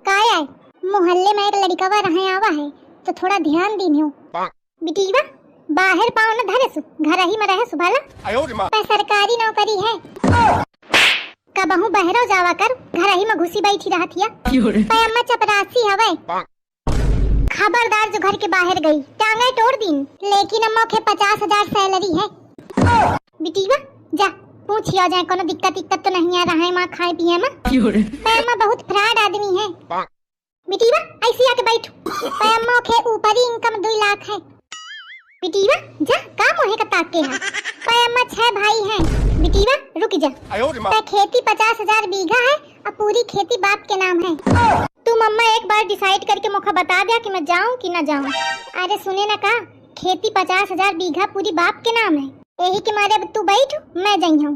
काय है मोहल्ले में एक लड़का रहे आवा है तो थोड़ा ध्यान दीनियो बिटिया बाहर पाओ न धरे सु घर ही में रहे सुभाला सरकारी नौकरी है कबहू बहरो जावा कर घर ही में घुसी बैठी रहतिया अम्मा चपरासी हवे खबरदार जो घर के बाहर गई टांगे तोड़ दिन लेकिन अम्मा के 50,000 सैलरी है बिटिया जा पूछियो जाए कोनो दिक्कत तो नहीं आ रहा है माँ खाए पिए में अम्मा बहुत फ्रॉड आदमी है बिटिया ऐसी आके बैठो अम्मा के ऊपर ही इनकम 2 लाख है बिटिया जा काम होए का ताके है अम्मा 6 भाई हैं बिटिया रुक जा खेती 50,000 बीघा है और पूरी खेती बाप के नाम है तुम अम्मा एक बार डिसाइड करके मुझे बता दिया कि मैं जाऊं कि ना जाऊं। अरे सुने ना का खेती 50,000 बीघा पूरी बाप के नाम है यही के मारे तू बैठ मैं जाई हूं